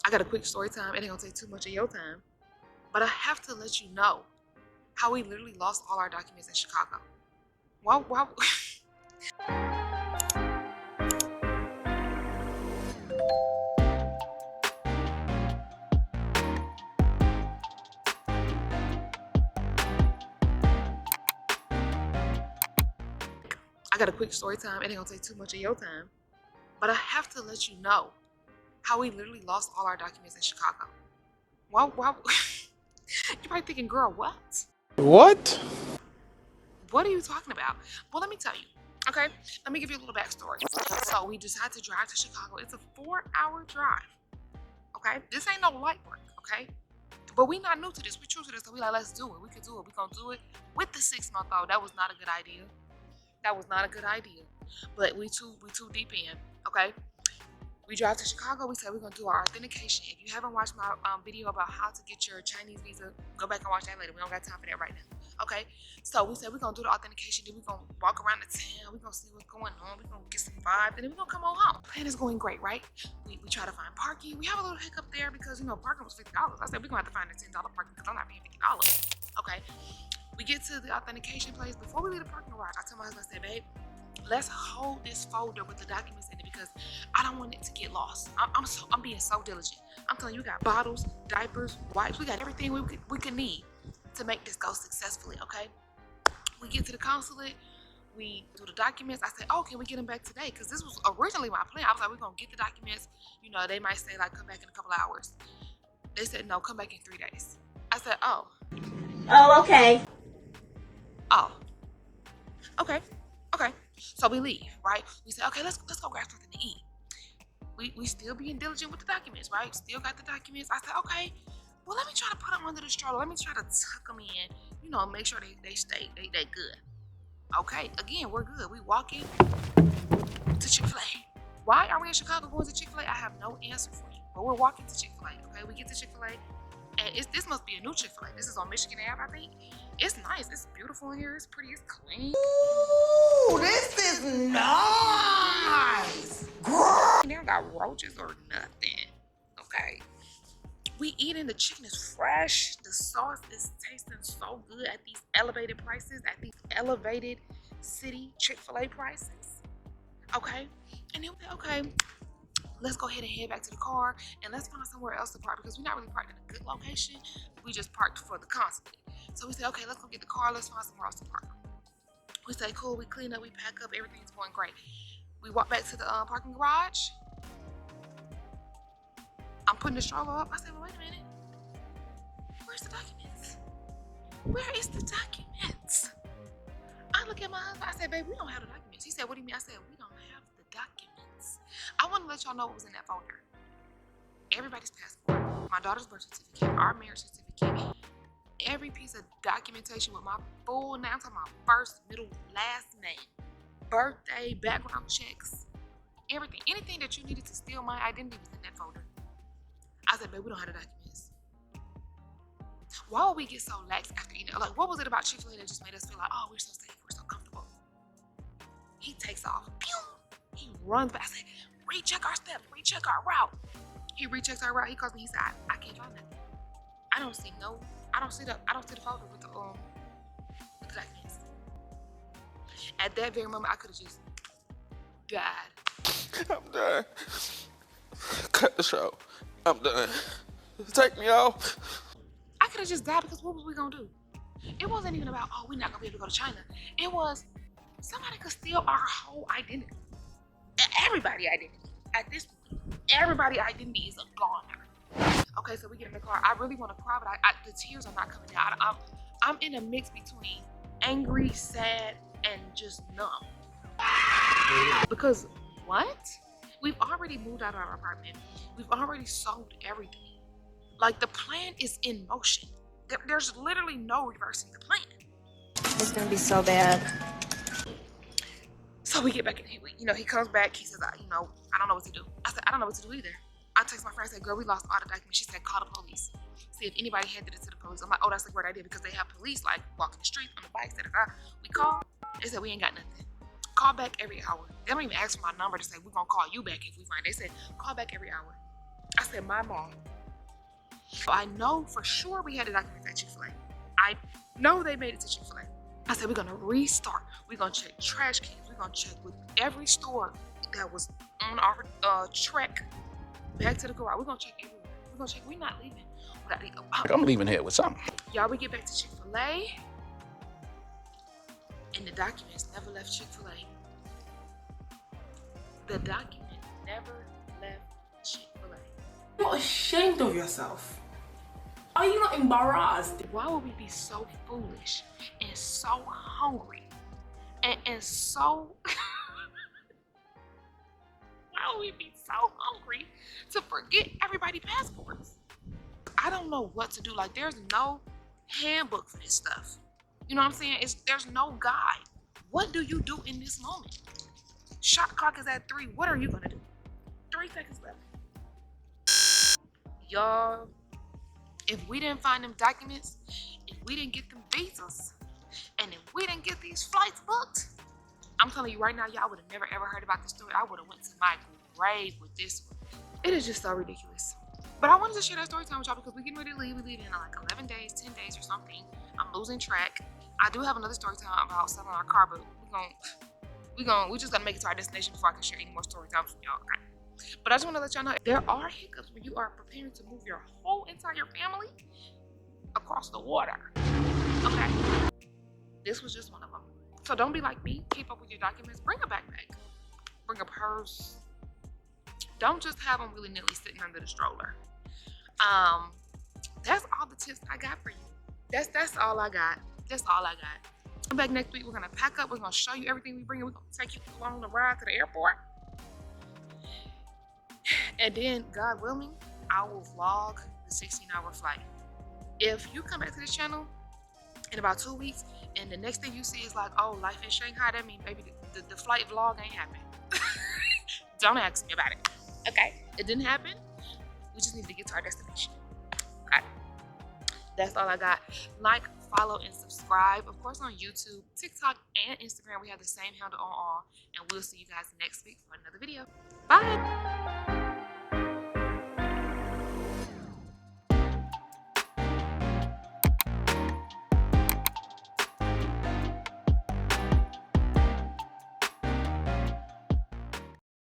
I got a quick story time. It ain't gonna take too much of your time. But I have to let you know how we literally lost all our documents in Chicago. Wow. I got a quick story time. It ain't gonna take too much of your time. But I have to let you know how we literally lost all our documents in Chicago. Wow. You're probably thinking, girl, what? What? What are you talking about? Well, let me tell you. Okay, let me give you a little backstory. So we decided to drive to Chicago. It's a 4-hour drive. Okay, this ain't no light work. Okay, but we not new to this. We true to this, so we like, let's do it. We could do it. We gonna do it with the 6-month-old. That was not a good idea. That was not a good idea. But we too deep in. Okay. We drive to Chicago. We said we're gonna do our authentication. If you haven't watched my video about how to get your Chinese visa, go back and watch that later. We don't got time for that right now. Okay. So we said we're gonna do the authentication. Then we're gonna walk around the town. We're gonna see what's going on. We're gonna get some vibes, and then we're gonna come on home. Plan is going great, right? We try to find parking. We have a little hiccup there because parking was $50. I said we're gonna have to find a $10 parking because I'm not paying $50. Okay. We get to the authentication place. Before we leave the parking garage, I tell my husband, I said, babe, let's hold this folder with the documents in it because I don't want it to get lost. I'm being so diligent. I'm telling you, we got bottles, diapers, wipes. We got everything we could need to make this go successfully, okay? We get to the consulate. We do the documents. I said, oh, can we get them back today? Because this was originally my plan. I was like, we're going to get the documents. They might say, like, come back in a couple hours. They said, no, come back in 3 days. I said, oh. Oh, okay. Oh. Okay. So we leave, right? We said, okay, let's go grab something to eat. We still being diligent with the documents, right? Still got the documents. I said, okay, well, let me try to put them under the stroller. Let me try to tuck them in, make sure they stay, they good. Okay, again, we're good. We walk in to Chick-fil-A. Why are we in Chicago going to Chick-fil-A? I have no answer for you, but we're walking to Chick-fil-A, okay? We get to Chick-fil-A, and this must be a new Chick-fil-A. This is on Michigan Ave, I think. It's nice. It's beautiful in here. It's pretty. It's clean. Ooh, this is nice. They don't got roaches or nothing. Okay. We eating. The chicken is fresh. The sauce is tasting so good at these elevated prices, at these elevated city Chick-fil-A prices. Okay. And then okay, let's go ahead and head back to the car and let's find somewhere else to park because we're not really parked in a good location. We just parked for the consulate. So we said, okay, let's go get the car. Let's find somewhere else to park. We say, cool. We clean up. We pack up. Everything's going great. We walk back to the parking garage. I'm putting the stroller up. I said, well, wait a minute. Where's the documents? Where is the documents? I look at my husband. I said, babe, we don't have the documents. He said, what do you mean? I said, we don't have the documents. I want to let y'all know what was in that folder. Everybody's passport, my daughter's birth certificate, our marriage certificate, every piece of documentation with my full name. I'm talking about first, middle, last name, birthday, background checks, everything. Anything that you needed to steal my identity was in that folder. I said, babe, we don't have the documents. Why would we get so lax after eating? Like, what was it about Chick-fil-A that just made us feel like, oh, we're so safe, we're so comfortable? He takes off. Pew! He runs back. I said, recheck our steps, recheck our route. He rechecks our route. He calls me. He said, I can't find nothing. I don't see the folder with the documents. At that very moment, I could have just died. I'm done. Cut the show. I'm done. Take me off. I could have just died because what was we gonna do? It wasn't even about, oh, we're not gonna be able to go to China. It was somebody could steal our whole identity. Everybody's identity. At this point, everybody's identity is a goner. Okay, so we get in the car. I really want to cry, but the tears are not coming out. I'm in a mix between angry, sad, and just numb. Because what? We've already moved out of our apartment. We've already sold everything. Like, the plan is in motion. There's literally no reversing the plan. It's gonna be so bad. So we get back in here. He comes back. He says, I don't know what to do. I said, I don't know what to do either. I text my friend and said, girl, we lost all the documents. She said, call the police. See if anybody handed it to the police. I'm like, oh, that's a great idea because they have police, like, walking the streets on the bikes. We called. They said, we ain't got nothing. Call back every hour. They don't even ask for my number to say, we're going to call you back if we find it. They said, call back every hour. I said, my mom. So I know for sure we had the documents at Chick-fil-A. I know they made it to Chick-fil-A. I said, we're gonna restart. We're gonna check trash cans. We're gonna check with every store that was on our trek back to the garage. We're gonna check everywhere. We're gonna check. We're not leaving. I'm leaving here with something. Y'all, we get back to Chick-fil-A, and the documents never left Chick-fil-A. The document never left Chick-fil-A. You're not ashamed of yourself. Are you not embarrassed? Why would we be so foolish and so hungry and so why would we be so hungry to forget everybody's passports? I don't know what to do. Like, there's no handbook for this stuff. You know what I'm saying? There's no guide. What do you do in this moment? Shot clock is at 3. What are you gonna do? 3 seconds left. Y'all, if we didn't find them documents, if we didn't get them visas, and if we didn't get these flights booked, I'm telling you right now, y'all would have never ever heard about this story. I would have went to my grave with this one. It is just so ridiculous. But I wanted to share that story time with y'all because we're getting ready to leave. We leave in like 11 days, 10 days or something. I'm losing track. I do have another story time about selling our car, but we just gotta make it to our destination before I can share any more story times with y'all. Okay? But I just want to let y'all know there are hiccups when you are preparing to move your whole entire family across the water. Okay? This was just one of them. So don't be like me. Keep up with your documents. Bring a backpack. Bring a purse. Don't just have them willy-nilly sitting under the stroller. That's all the tips I got for you. That's all I got. That's all I got. Come back next week. We're gonna pack up. We're gonna show you everything we bring. We're gonna take you along the ride to the airport. And then, God willing, I will vlog the 16-hour flight. If you come back to this channel in about 2 weeks, and the next thing you see is like, oh, life in Shanghai, that means maybe the flight vlog ain't happening. Don't ask me about it. Okay? It didn't happen. We just need to get to our destination. Okay? That's all I got. Like, follow, and subscribe. Of course, on YouTube, TikTok, and Instagram, we have the same handle on all. And we'll see you guys next week for another video. Bye!